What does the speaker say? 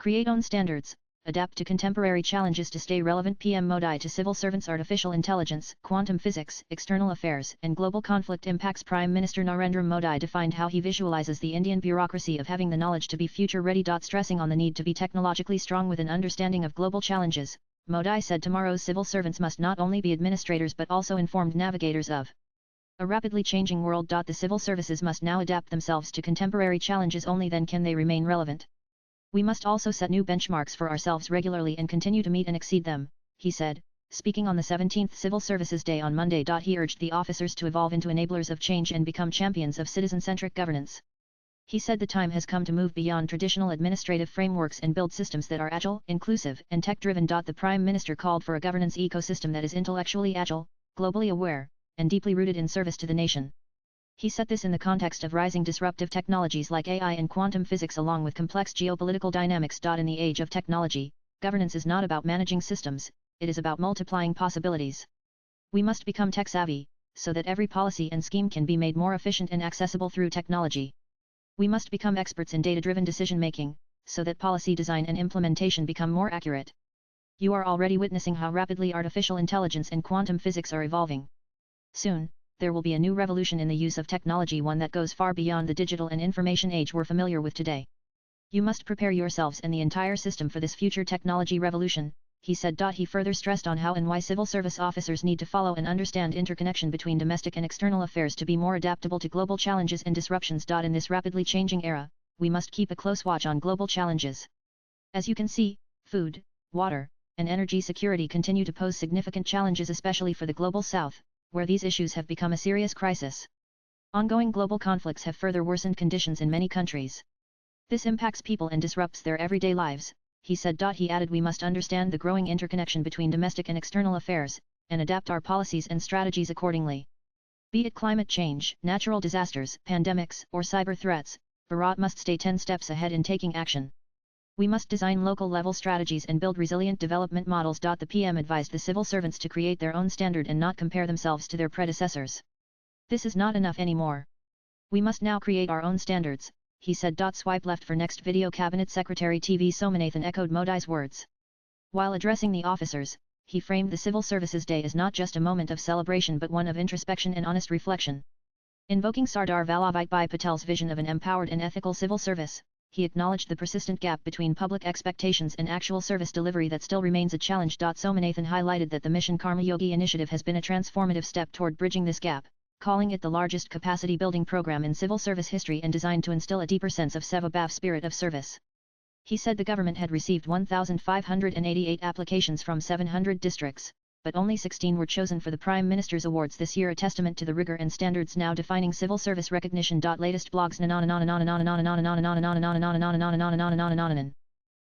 Create own standards, adapt to contemporary challenges to stay relevant. PM Modi to civil servants. Artificial intelligence, quantum physics, external affairs and global conflict impacts. Prime Minister Narendra Modi defined how he visualizes the Indian bureaucracy of having the knowledge to be future ready. Stressing on the need to be technologically strong with an understanding of global challenges, Modi said tomorrow's civil servants must not only be administrators but also informed navigators of a rapidly changing world. The civil services must now adapt themselves to contemporary challenges, only then can they remain relevant. We must also set new benchmarks for ourselves regularly and continue to meet and exceed them, he said, speaking on the 17th Civil Services Day on Monday. He urged the officers to evolve into enablers of change and become champions of citizen-centric governance. He said the time has come to move beyond traditional administrative frameworks and build systems that are agile, inclusive, and tech-driven. The Prime Minister called for a governance ecosystem that is intellectually agile, globally aware, and deeply rooted in service to the nation. He set this in the context of rising disruptive technologies like AI and quantum physics along with complex geopolitical dynamics. In the age of technology, governance is not about managing systems, it is about multiplying possibilities. We must become tech-savvy, so that every policy and scheme can be made more efficient and accessible through technology. We must become experts in data-driven decision-making, so that policy design and implementation become more accurate. You are already witnessing how rapidly artificial intelligence and quantum physics are evolving. Soon, there will be a new revolution in the use of technology, one that goes far beyond the digital and information age we're familiar with today. You must prepare yourselves and the entire system for this future technology revolution, he said. He further stressed on how and why civil service officers need to follow and understand interconnection between domestic and external affairs to be more adaptable to global challenges and disruptions. In this rapidly changing era, we must keep a close watch on global challenges. As you can see, food, water, and energy security continue to pose significant challenges, especially for the global south, where these issues have become a serious crisis. Ongoing global conflicts have further worsened conditions in many countries. This impacts people and disrupts their everyday lives, he said. He added we must understand the growing interconnection between domestic and external affairs, and adapt our policies and strategies accordingly. Be it climate change, natural disasters, pandemics, or cyber threats, Bharat must stay 10 steps ahead in taking action. We must design local-level strategies and build resilient development models. The PM advised the civil servants to create their own standard and not compare themselves to their predecessors. This is not enough anymore. We must now create our own standards, he said. Swipe left for next video. Cabinet Secretary TV Somanathan echoed Modi's words. While addressing the officers, he framed the Civil Services Day as not just a moment of celebration but one of introspection and honest reflection. Invoking Sardar Vallabhbhai Patel's vision of an empowered and ethical civil service, he acknowledged the persistent gap between public expectations and actual service delivery that still remains a challenge. Somanathan highlighted that the Mission Karma Yogi initiative has been a transformative step toward bridging this gap, calling it the largest capacity building program in civil service history and designed to instill a deeper sense of Seva Bhav spirit of service. He said the government had received 1,588 applications from 700 districts, but only 16 were chosen for the Prime Minister's awards this year, a testament to the rigor and standards now defining civil service recognition. Latest blogs.